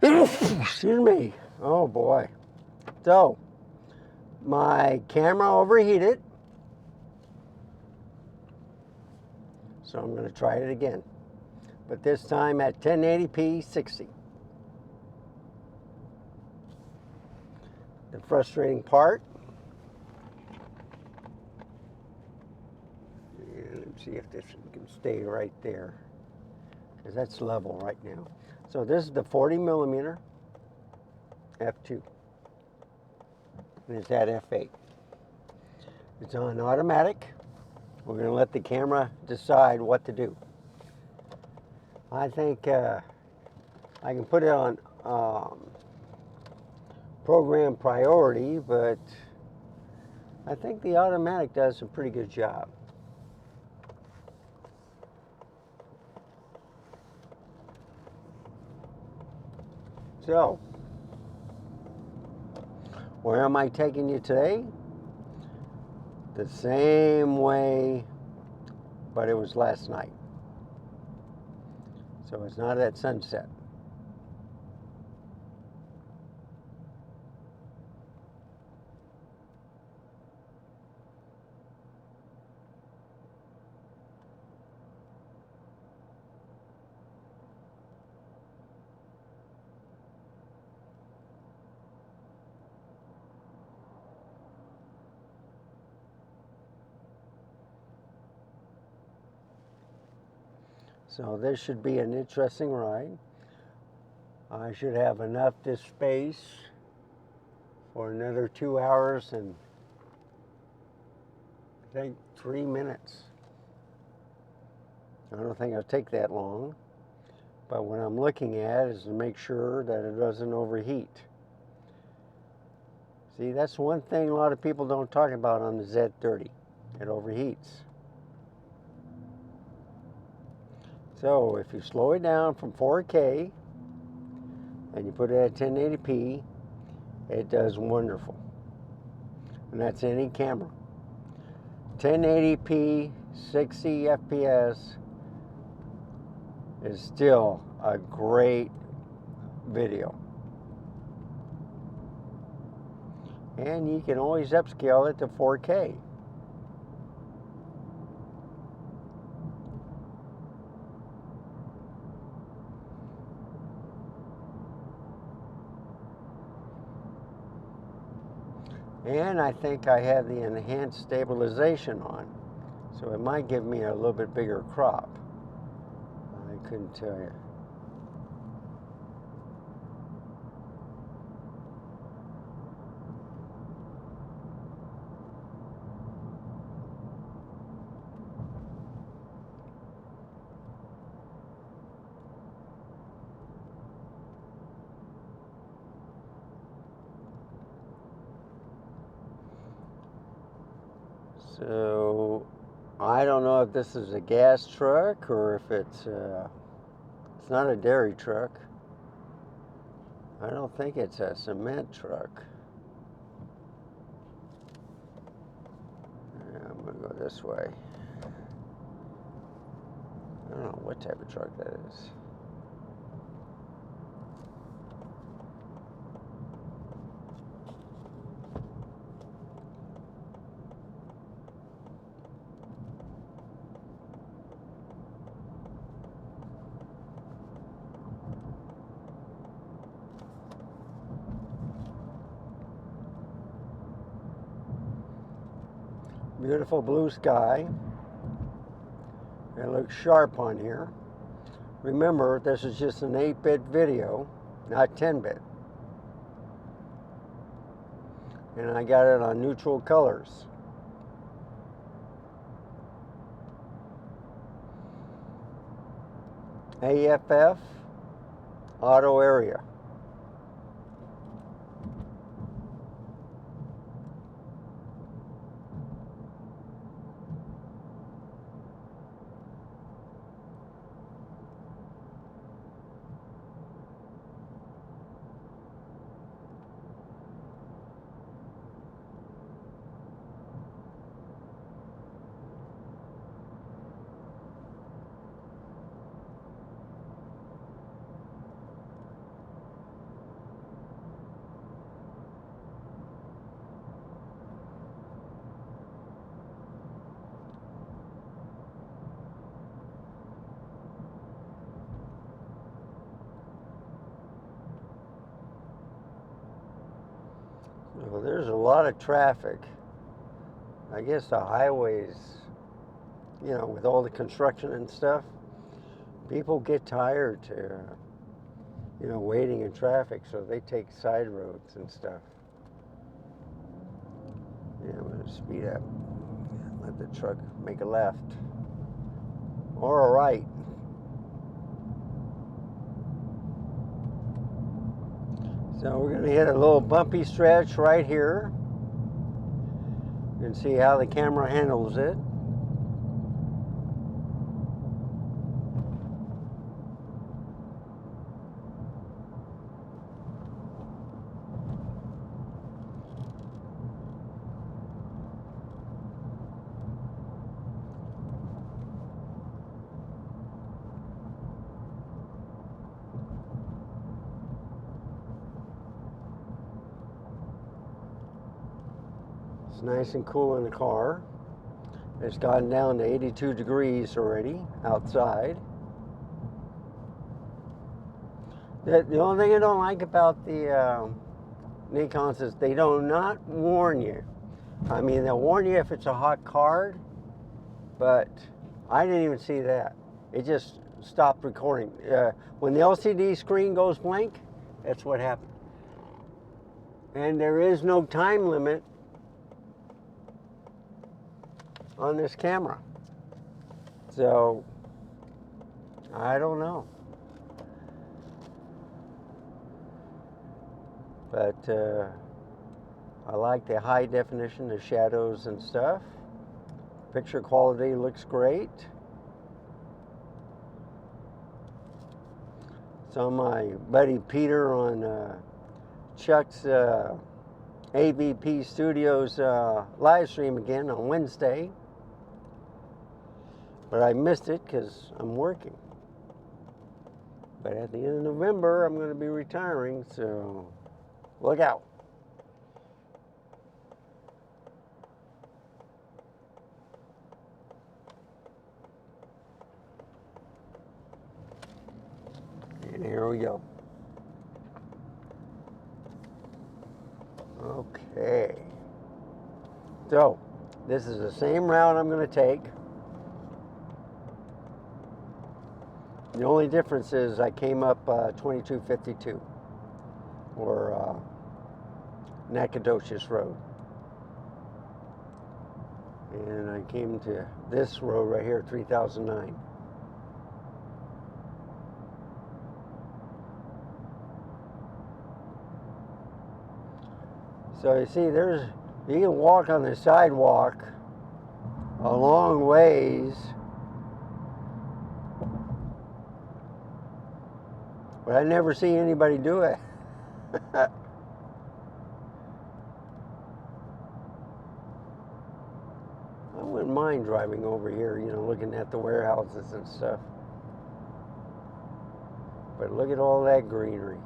Excuse me. Oh boy. So, my camera overheated. So I'm going to try it again. But this time at 1080p 60. The frustrating part. Let's see if this can stay right there. Because that's level right now. So this is the 40 millimeter f2. And it's at f8. It's on automatic. We're going to let the camera decide what to do. I think I can put it on program priority, but I think the automatic does a pretty good job. So, where am I taking you today? The same way, but it was last night. So it's not at sunset. So this should be an interesting ride. I should have enough disk space for another 2 hours and I think 3 minutes. I don't think it'll take that long, but what I'm looking at is to make sure that it doesn't overheat. See, that's one thing a lot of people don't talk about on the Z30. It overheats. So if you slow it down from 4K and you put it at 1080p, it does wonderful. And that's any camera. 1080p, 60 FPS is still a great video. And you can always upscale it to 4K. And I think I have the enhanced stabilization on, so it might give me a little bit bigger crop. I couldn't tell you. So I don't know if this is a gas truck or if it's not a dairy truck. I don't think it's a cement truck. Yeah, I'm gonna go this way. I don't know what type of truck that is. Beautiful blue sky. It looks sharp on here. Remember, this is just an 8-bit video, not 10-bit. And I got it on neutral colors. AFF, auto area. So there's a lot of traffic. I guess the highways, you know, with all the construction and stuff, people get tired to, you know, waiting in traffic, so they take side roads and stuff. Yeah, I'm gonna speed up. Let the truck make a left or a right. So we're gonna hit a little bumpy stretch right here and see how the camera handles it. It's nice and cool in the car. It's gotten down to 82 degrees already outside. The only thing I don't like about the Nikons is they do not warn you. I mean, they'll warn you if it's a hot card, but I didn't even see that. It just stopped recording. When the LCD screen goes blank, that's what happened. And there is no time limit on this camera. So, I don't know. But I like the high definition, the shadows and stuff. Picture quality looks great. So my buddy Peter on Chuck's AVP Studios live stream again on Wednesday. But I missed it because I'm working. But at the end of November, I'm going to be retiring, so look out. And here we go. Okay. So, this is the same route I'm going to take. The only difference is I came up 2252 or Nacogdoches Road. And I came to this road right here, 3009. So you see, you can walk on the sidewalk a long ways, but I never see anybody do it. I wouldn't mind driving over here, you know, looking at the warehouses and stuff. But look at all that greenery.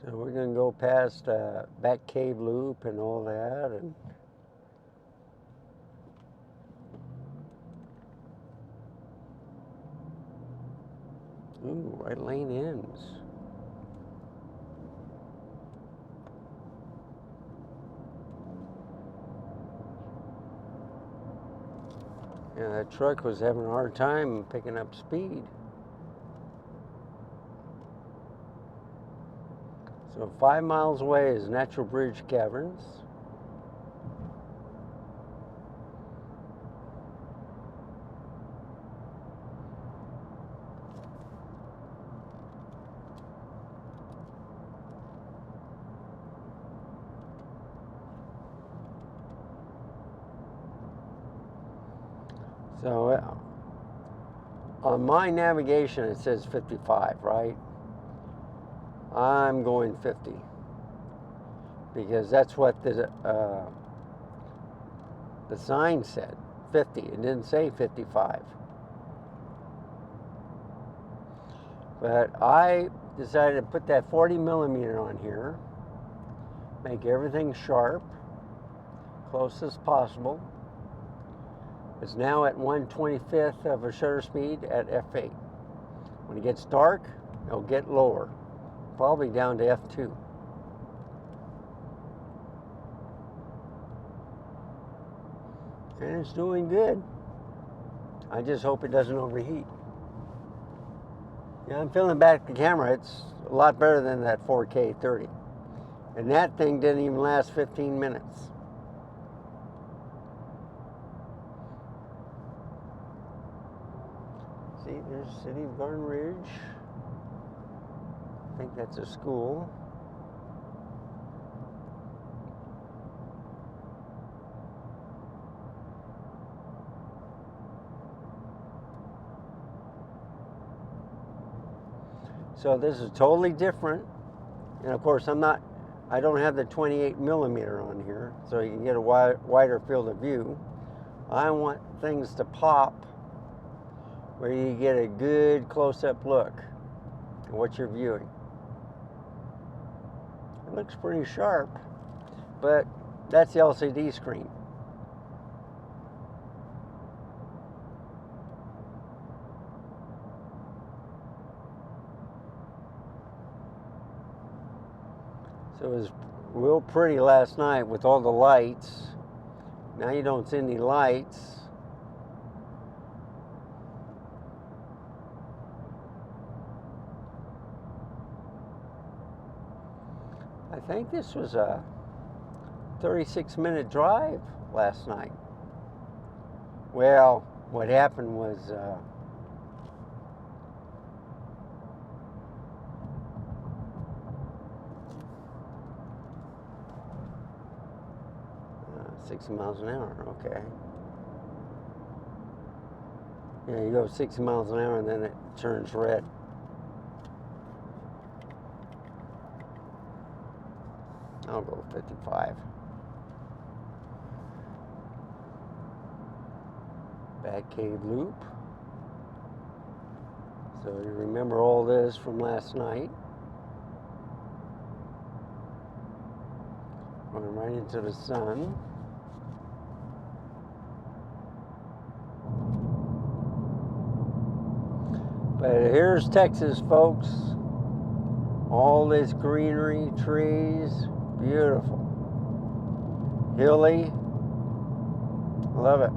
So we're going to go past Back Cave Loop and all that, and ooh, right lane ends. Yeah, that truck was having a hard time picking up speed. So 5 miles away is Natural Bridge Caverns. So on my navigation it says 55, right? I'm going 50 because that's what the sign said, 50. It didn't say 55. But I decided to put that 40 millimeter on here, make everything sharp, close as possible. It's now at 1/25th of a shutter speed at f8. When it gets dark, it'll get lower, probably down to f2. And it's doing good. I just hope it doesn't overheat. Yeah, I'm feeling back the camera. It's a lot better than that 4K 30. And that thing didn't even last 15 minutes. See, there's City of Garden Ridge. I think that's a school. So this is totally different. And of course, I don't have the 28 millimeter on here, so you can get a wider field of view. I want things to pop where you get a good close-up look at what you're viewing. It looks pretty sharp, but that's the LCD screen. So it was real pretty last night with all the lights. Now you don't see any lights. I think this was a 36-minute drive last night. Well, what happened was 60 miles an hour, okay. Yeah, you go 60 miles an hour and then it turns red. I'll go 55. Batcave Loop. So you remember all this from last night. Going right into the sun. But here's Texas, folks. All this greenery, trees, beautiful. Hilly, love it.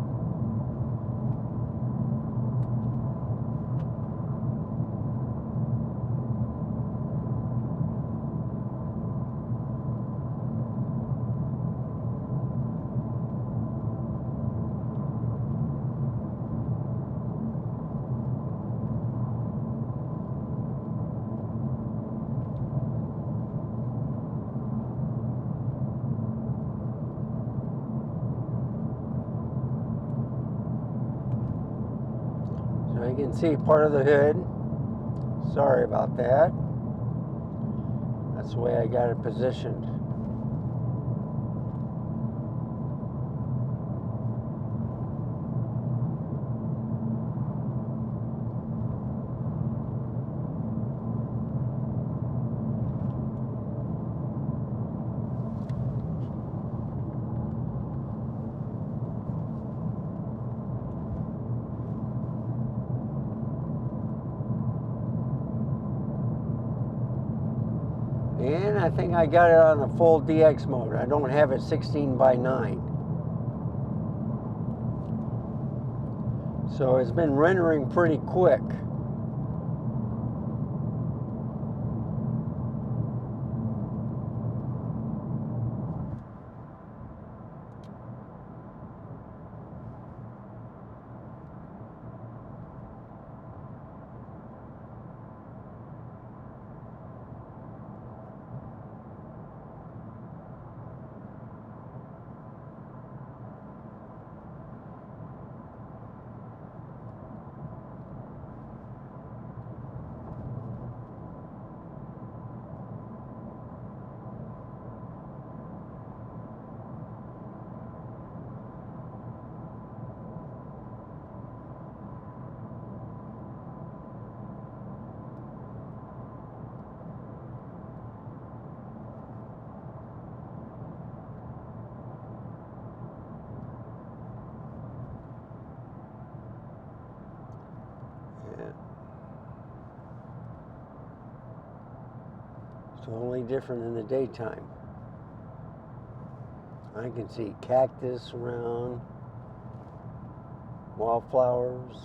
So you can see part of the hood. Sorry about that. That's the way I got it positioned. And I think I got it on a full DX mode. I don't have it 16:9. So it's been rendering pretty quick. Totally different in the daytime. I can see cactus around, wildflowers.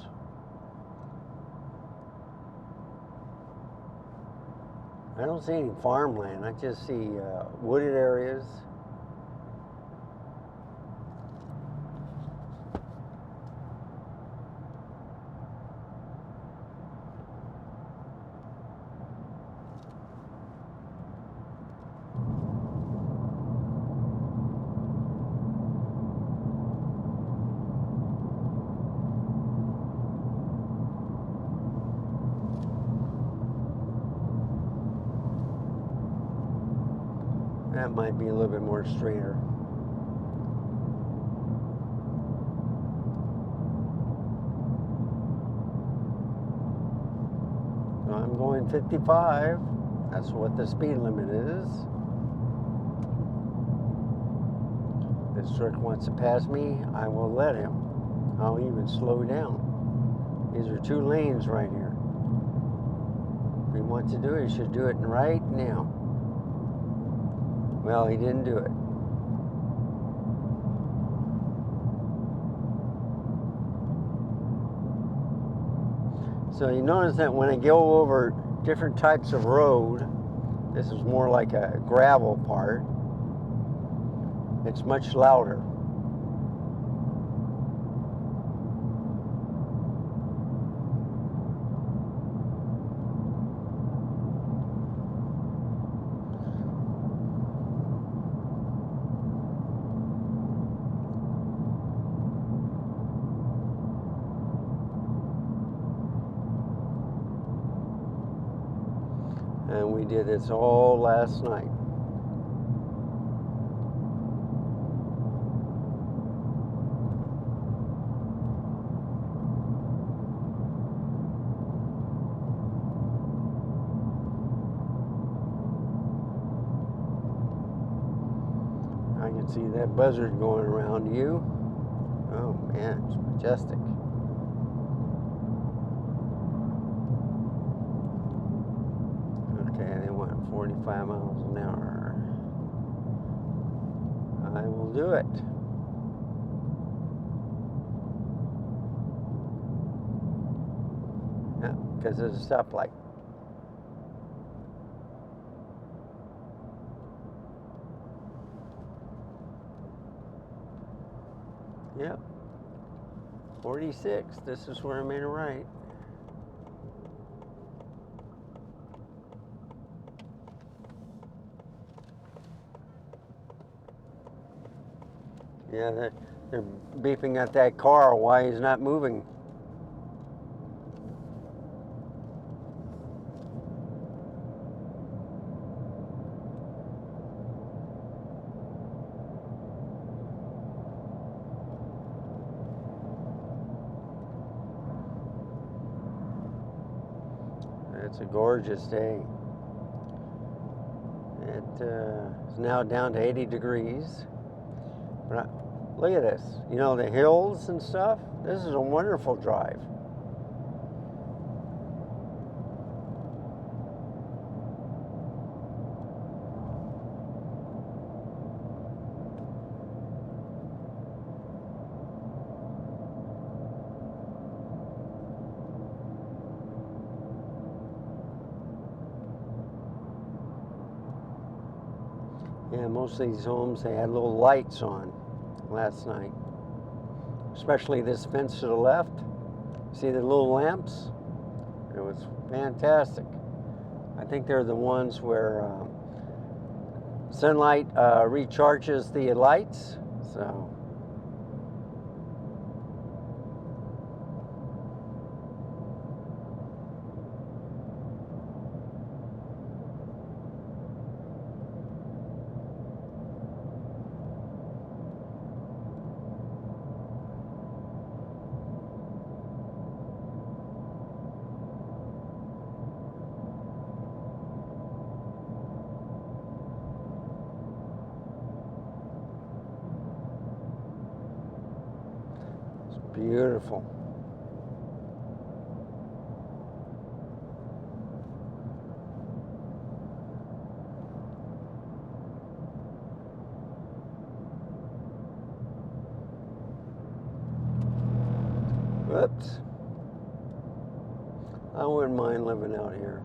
I don't see any farmland. I just see wooded areas. That might be a little bit more straighter. So I'm going 55. That's what the speed limit is. If this truck wants to pass me, I will let him. I'll even slow down. These are 2 lanes right here. If he wants to do it, he should do it right now. Well, he didn't do it. So you notice that when I go over different types of road, this is more like a gravel part, it's much louder. And we did this all last night. I can see that buzzard going around you. Oh man, it's majestic. Okay, they went 45 miles an hour. I will do it. Yeah, because there's a stoplight. Yep. 46. This is where I made a right. Yeah, they're beeping at that car why he's not moving. It's a gorgeous day. It is now down to 80 degrees. But look at this. You know, the hills and stuff. This is a wonderful drive. Yeah, most of these homes, they had little lights on last night. Especially this fence to the left. See the little lamps? It was fantastic. I think they're the ones where sunlight recharges the lights. So. Beautiful. Whoops. I wouldn't mind living out here.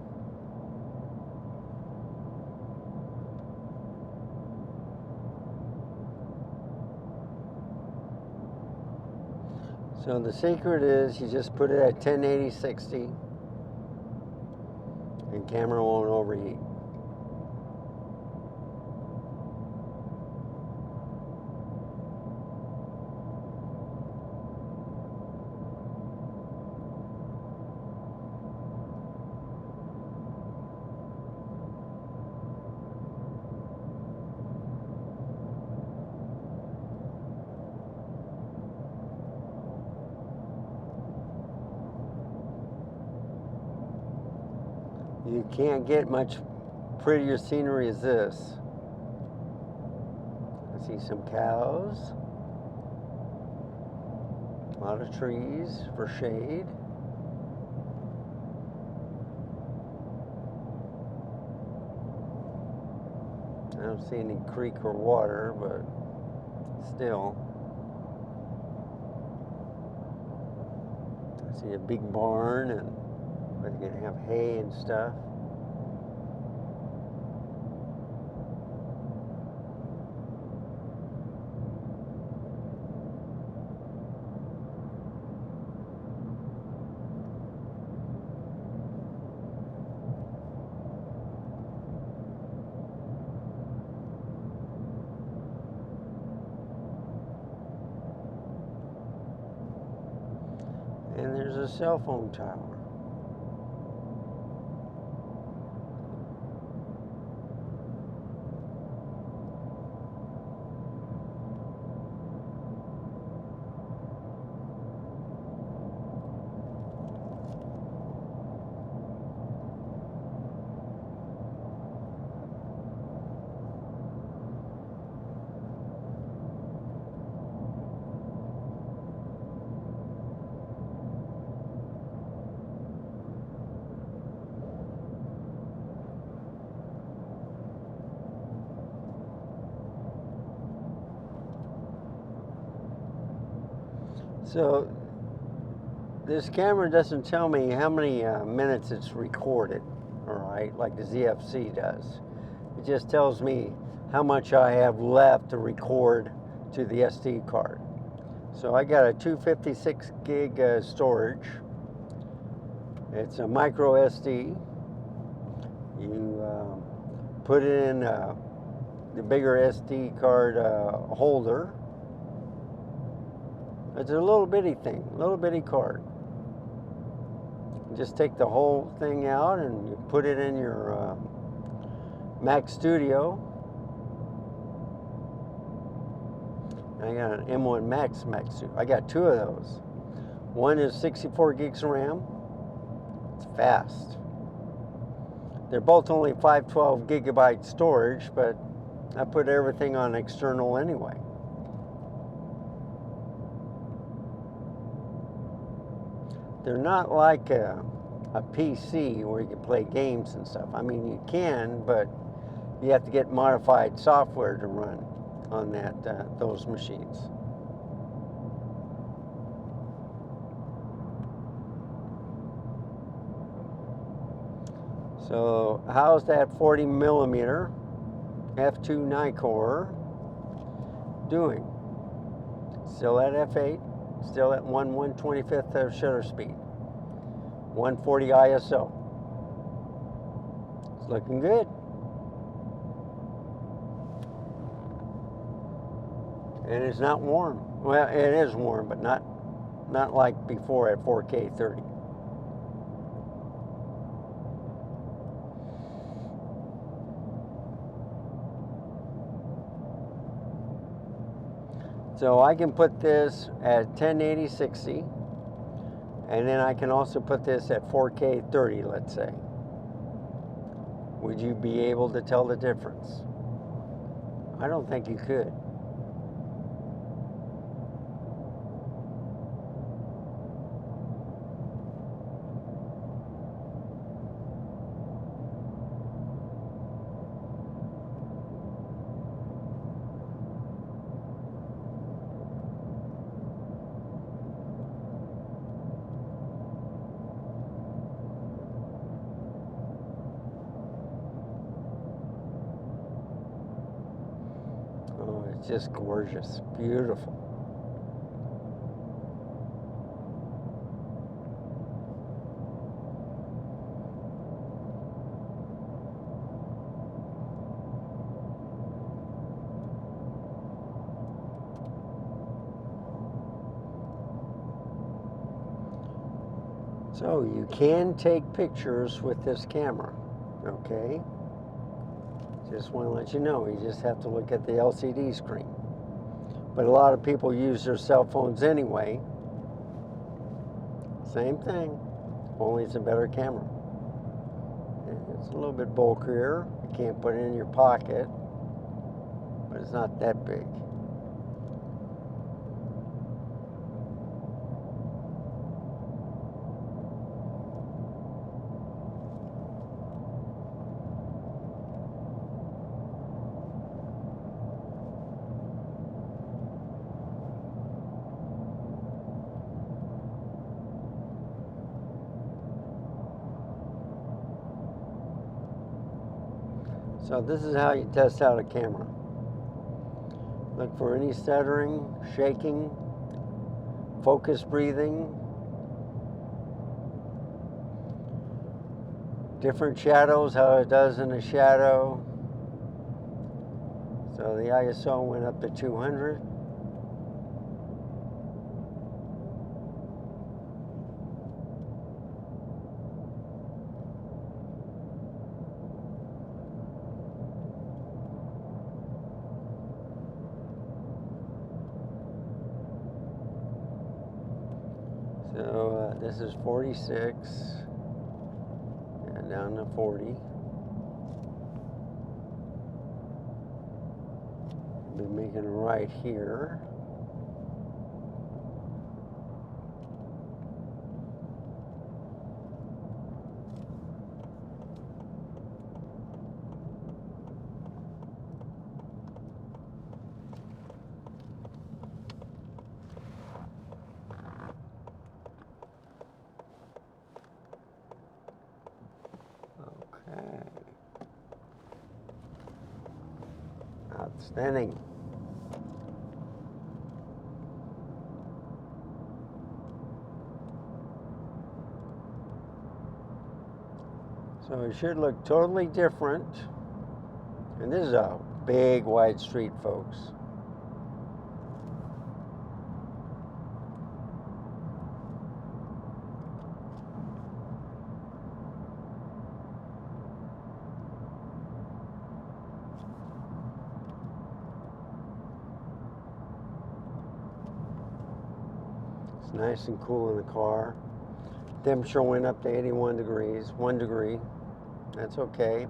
So the secret is you just put it at 1080-60 and camera won't overheat. You can't get much prettier scenery as this. I see some cows, a lot of trees for shade. I don't see any creek or water, but still. I see a big barn, and they're gonna have hay and stuff. And there's a cell phone tower. So this camera doesn't tell me how many minutes it's recorded, all right, like the ZFC does. It just tells me how much I have left to record to the SD card. So I got a 256 gig storage. It's a micro SD. You put it in the bigger SD card holder. It's a little bitty thing, little bitty card. You just take the whole thing out and you put it in your Mac Studio. I got an M1 Max Mac Studio. I got two of those. One is 64 gigs of RAM. It's fast. They're both only 512 gigabyte storage, but I put everything on external anyway. They're not like a PC where you can play games and stuff. I mean, you can, but you have to get modified software to run on those machines. So how's that 40 millimeter f2 Nikon doing? Still at f8. Still at 1/125th of shutter speed, 140 ISO. It's looking good. And it's not warm. Well, it is warm, but not like before at 4K 30. So I can put this at 1080-60, and then I can also put this at 4K 30, let's say. Would you be able to tell the difference? I don't think you could. It's just gorgeous, beautiful. So you can take pictures with this camera, okay? Just want to let you know, you just have to look at the LCD screen. But a lot of people use their cell phones anyway. Same thing, only it's a better camera. It's a little bit bulkier. You can't put it in your pocket, but it's not that big. So this is how you test out a camera. Look for any stuttering, shaking, focus breathing, different shadows, how it does in the shadow. So the ISO went up to 200. So this is 46, and down to 40. Be making a right here. Okay. Outstanding. So it should look totally different. And this is a big wide street, folks. It's nice and cool in the car. Temperature went up to 81 degrees, 1 degree. That's okay.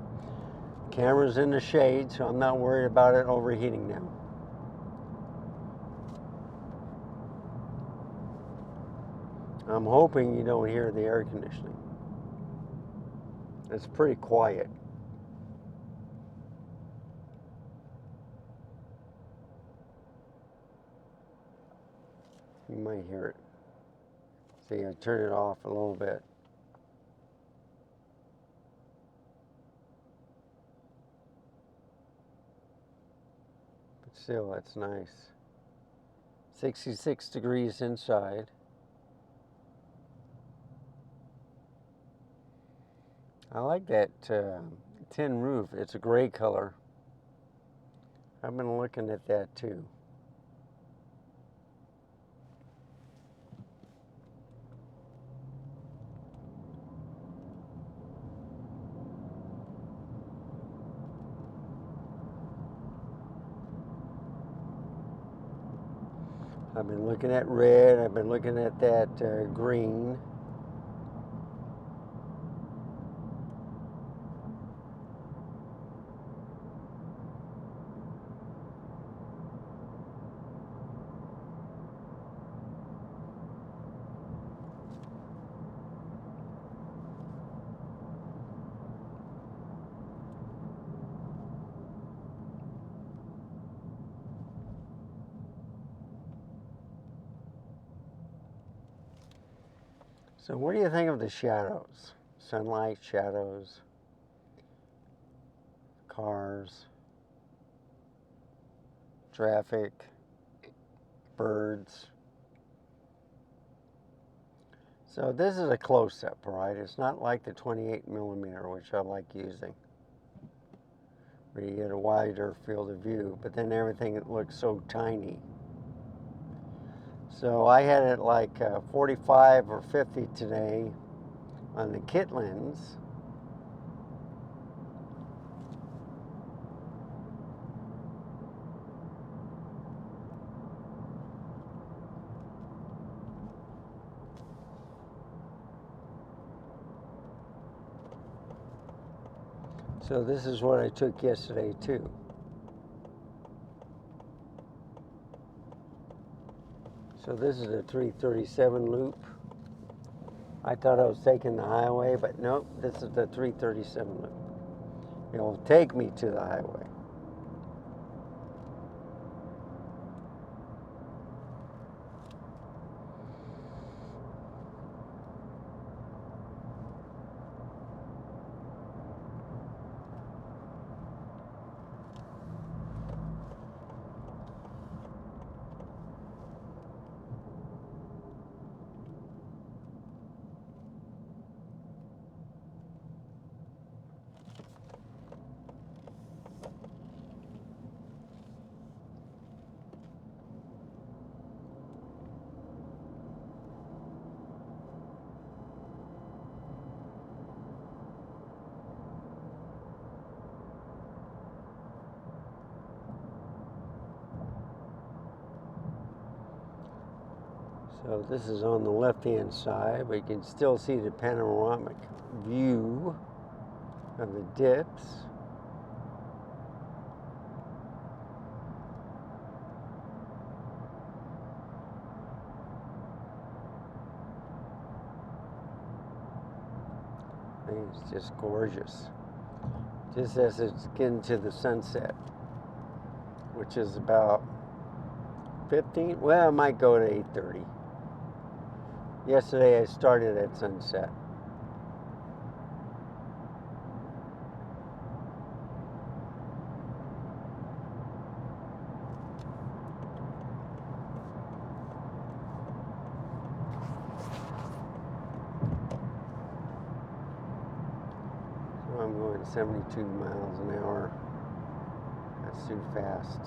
Camera's in the shade, so I'm not worried about it overheating now. I'm hoping you don't hear the air conditioning. It's pretty quiet. You might hear it. See, I turn it off a little bit. But still, that's nice. 66 degrees inside. I like that tin roof. It's a gray color. I've been looking at that too. I've been looking at red. I've been looking at that green. So what do you think of the shadows? Sunlight, shadows, cars, traffic, birds. So this is a close-up, right? It's not like the 28 millimeter, which I like using, where you get a wider field of view, but then everything looks so tiny. So I had it like 45 or 50 today on the kit lens. So this is what I took yesterday too. So this is a 337 loop. I thought I was taking the highway, but nope, this is the 337 loop. It will take me to the highway. So this is on the left-hand side, but you can still see the panoramic view of the dips. I think it's just gorgeous. Just as it's getting to the sunset, which is about 15, well, it might go to 8:30. Yesterday I started at sunset. So I'm going 72 miles an hour. That's too fast.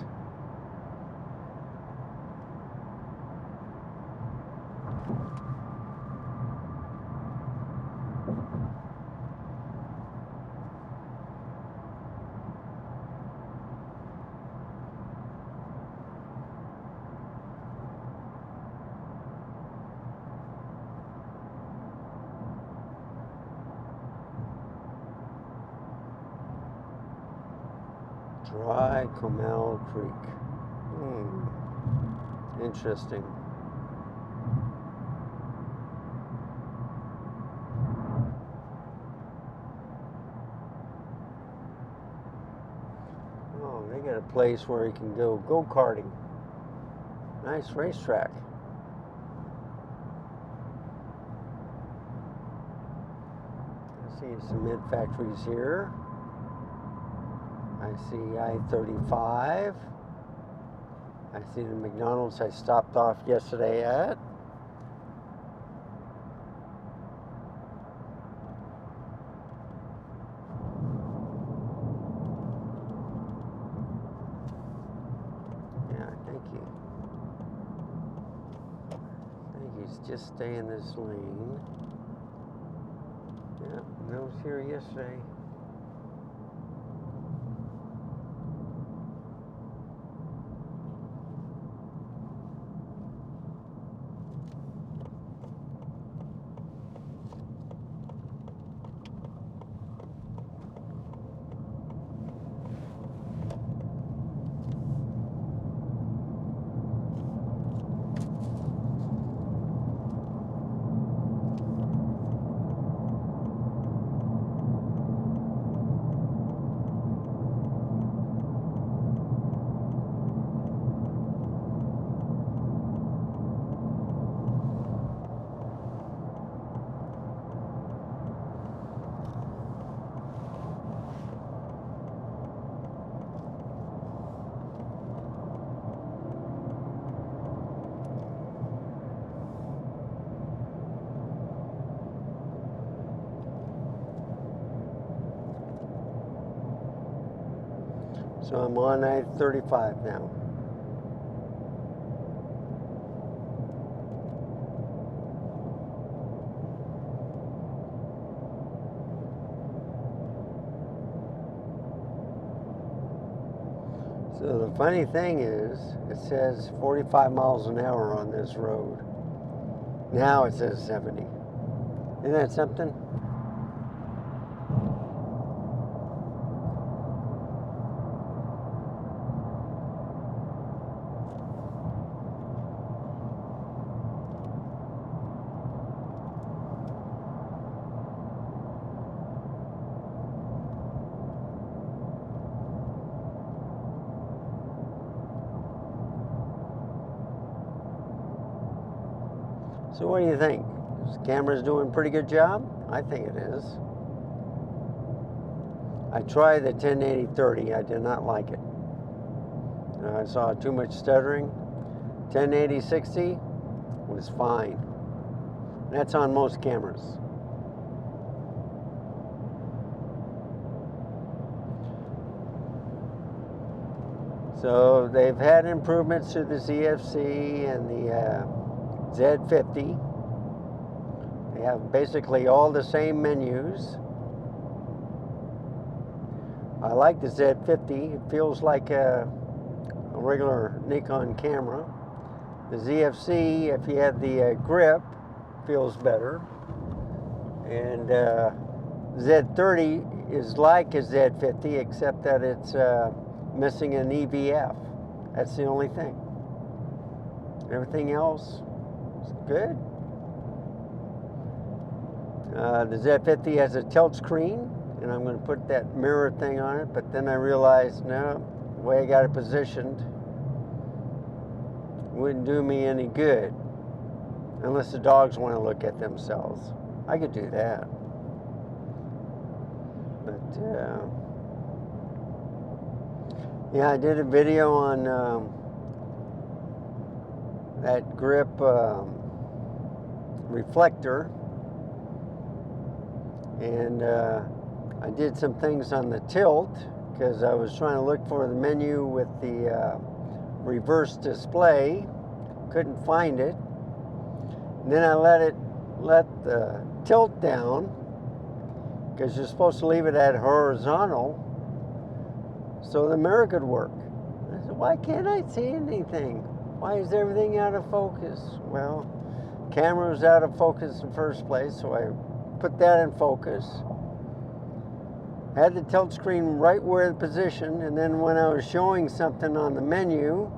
Dry Comal Creek. Interesting. Oh, they got a place where you can go go-karting. Nice racetrack. I see some mid-factories here. I see I-35. I see the McDonald's I stopped off yesterday at. Yeah, thank you. Thank you. Just stay in this lane. Yeah, I was here yesterday. So I'm on I-35 now. So the funny thing is, it says 45 miles an hour on this road. Now it says 70. Isn't that something? So what do you think? This camera's doing a pretty good job? I think it is. I tried the 1080-30. I did not like it. I saw too much stuttering. 1080-60 was fine. That's on most cameras. So they've had improvements to the ZFC and the Z50. They have basically all the same menus. I like the Z50. It feels like a regular Nikon camera. The ZFC, if you have the grip, feels better. And Z30 is like a Z50, except that it's missing an EVF. That's the only thing. Everything else is good. The Z50 has a tilt screen, and I'm going to put that mirror thing on it, but then I realized, no, the way I got it positioned wouldn't do me any good unless the dogs want to look at themselves. I could do that. But yeah, I did a video on that grip reflector, and I did some things on the tilt because I was trying to look for the menu with the reverse display. Couldn't find it. And then I let the tilt down because you're supposed to leave it at horizontal so the mirror could work. I said, why can't I see anything? Why is everything out of focus? Well, camera was out of focus in the first place, so I put that in focus. Had the tilt screen right where the position, and then when I was showing something on the menu,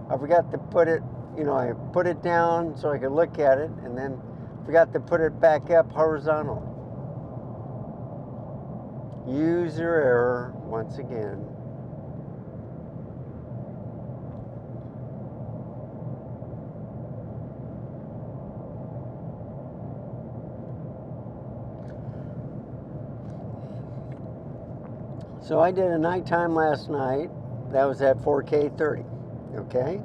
I forgot to put it, I put it down so I could look at it, and then forgot to put it back up horizontal. User error once again. So I did a nighttime last night. That was at 4K 30, okay?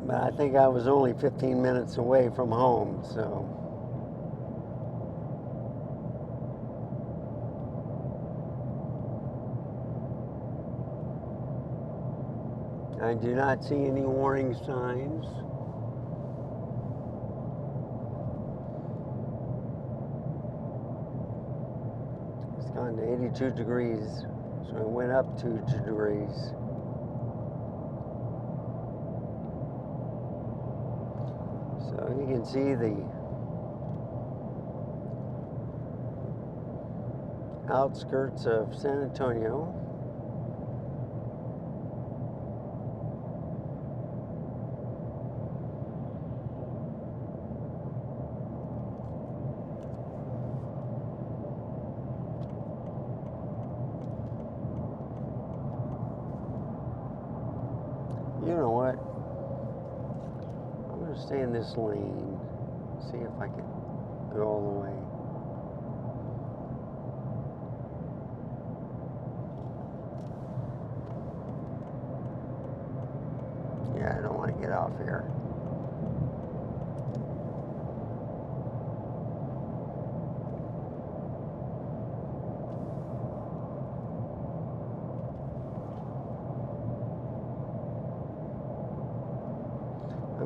But I think I was only 15 minutes away from home, so. I do not see any warning signs. It's gone to 82 degrees, so it went up 2 degrees. So you can see the outskirts of San Antonio. You know what? I'm going to stay in this lane, see if I can go all the way. Yeah, I don't want to get off here.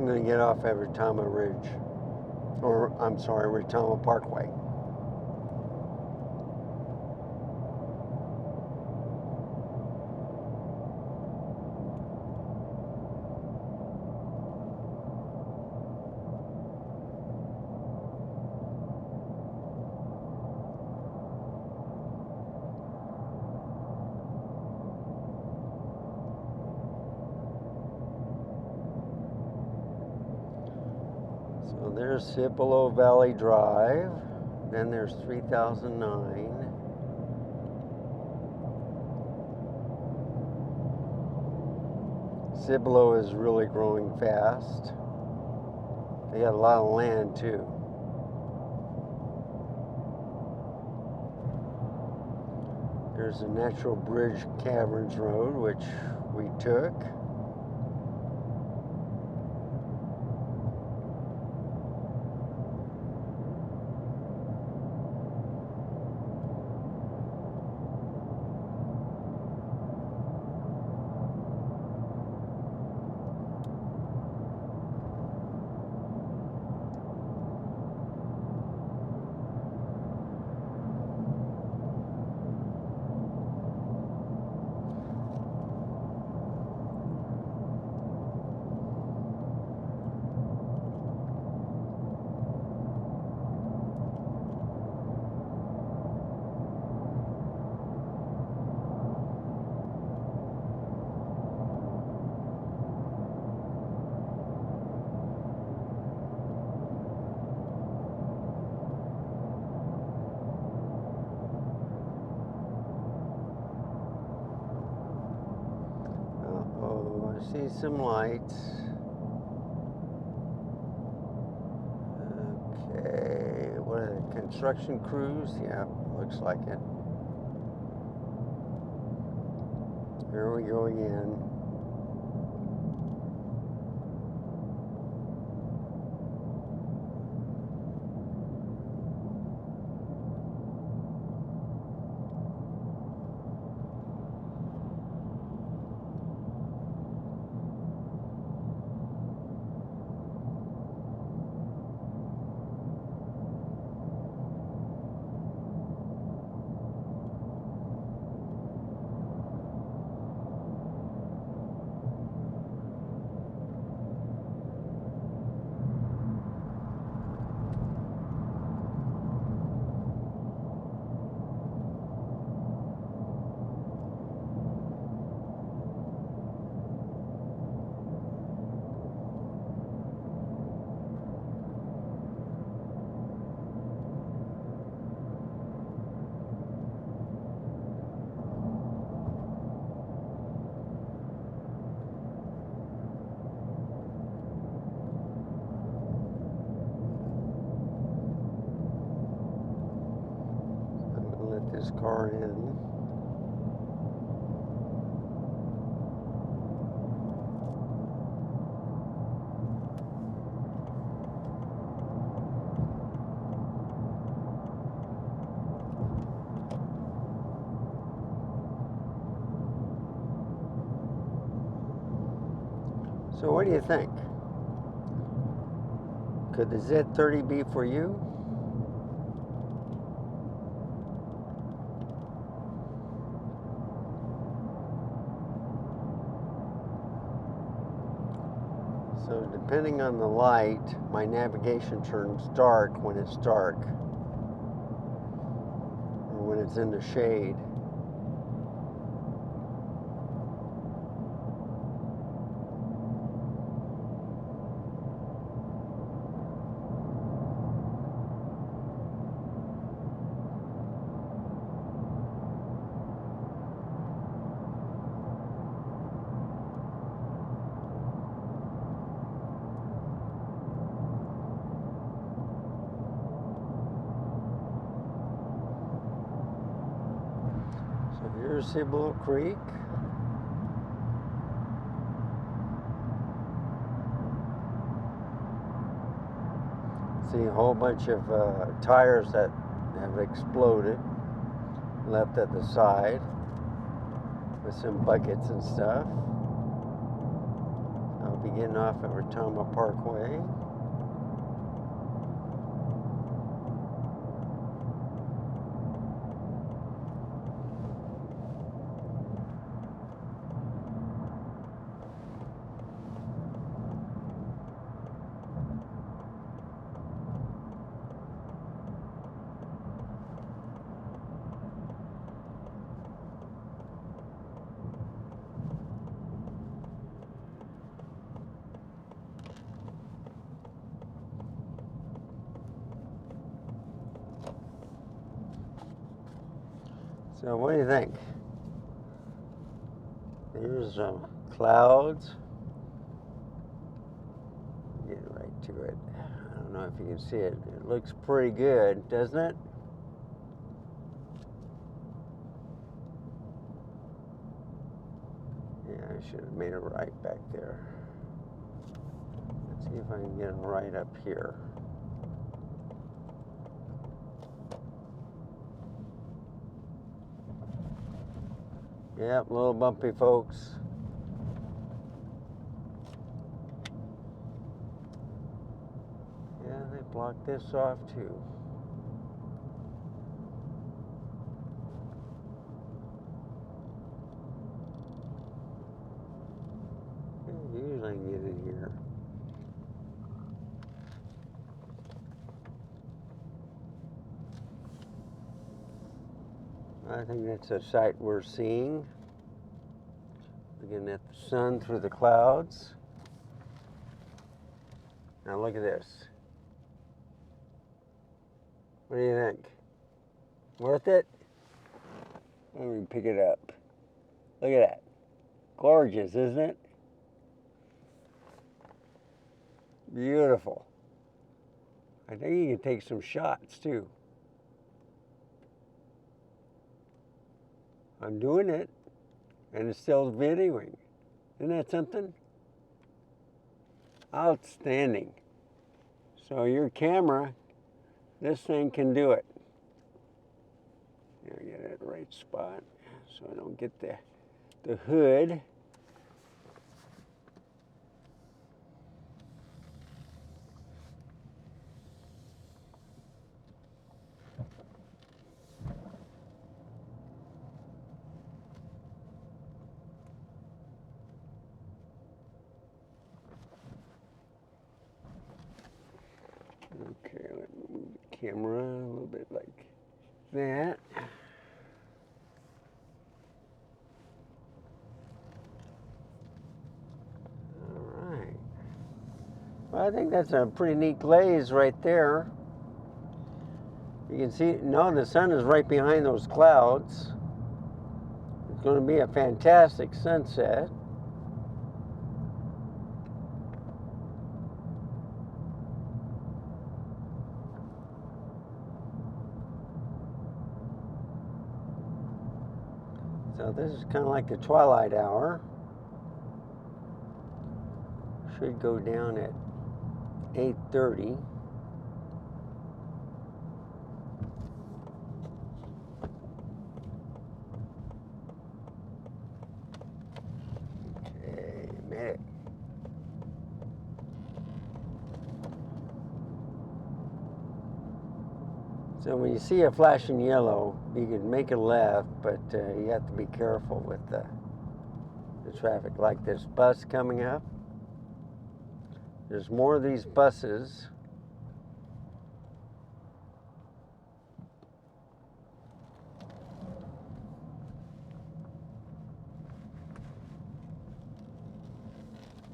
I'm going to get off at Retama Ridge, or I'm sorry, Retama Parkway. So there's Cipolo Valley Drive. Then there's 3009. Cipolo is really growing fast. They got a lot of land too. There's the Natural Bridge Caverns Road, which we took. I see some lights. Okay, what are they, construction crews? Yeah, looks like it. Here we go again. Let this car in. So what do you think? Could the Z30 be for you? So depending on the light, my navigation turns dark when it's dark, or when it's in the shade. So here's Cibolo Creek. See a whole bunch of tires that have exploded, left at the side, with some buckets and stuff. I'll be getting off at Retama Parkway. So what do you think? There's clouds. Get right to it. I don't know if you can see it. It looks pretty good, doesn't it? Yeah, I should have made it right back there. Let's see if I can get it right up here. Yep, a little bumpy, folks. Yeah, they blocked this off too. Yeah, usually I can get in here. I think that's a sight we're seeing. Looking at the sun through the clouds. Now look at this. What do you think? Worth it? Let me pick it up. Look at that. Gorgeous, isn't it? Beautiful. I think you can take some shots too. I'm doing it, and it's still videoing. Isn't that something? Outstanding. So your camera, this thing can do it. Here, get it right spot so I don't get the hood. Okay, let me move the camera a little bit like that. All right. Well, I think that's a pretty neat glaze right there. You can see, no, the sun is right behind those clouds. It's going to be a fantastic sunset. So this is kind of like the twilight hour. Should go down at 8:30. Okay, made it. So when you see a flashing yellow, you can make a left, but you have to be careful with the traffic. Like this bus coming up. There's more of these buses.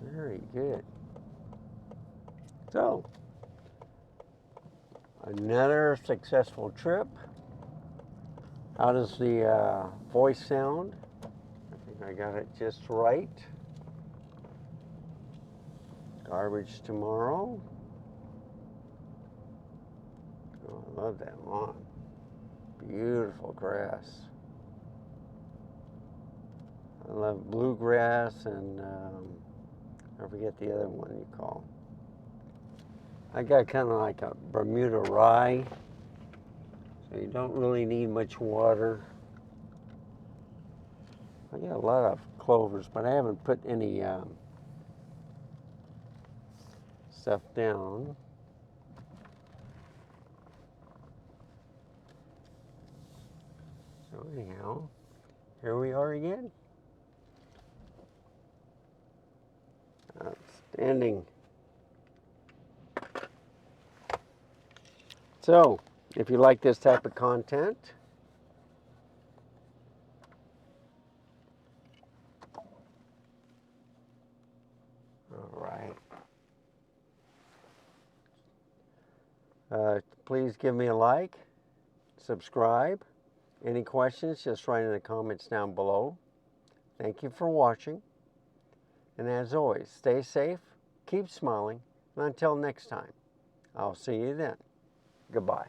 Very good. So, another successful trip. How does the voice sound? I think I got it just right. Garbage tomorrow. Oh, I love that lawn. Beautiful grass. I love bluegrass and I forget the other one you call. I got kind of like a Bermuda rye, so you don't really need much water. I got a lot of clovers, but I haven't put any stuff down. So anyhow, here we are again. Outstanding. So, if you like this type of content, all right, please give me a like, subscribe. Any questions, just write in the comments down below. Thank you for watching. And as always, stay safe, keep smiling, and until next time, I'll see you then. Goodbye.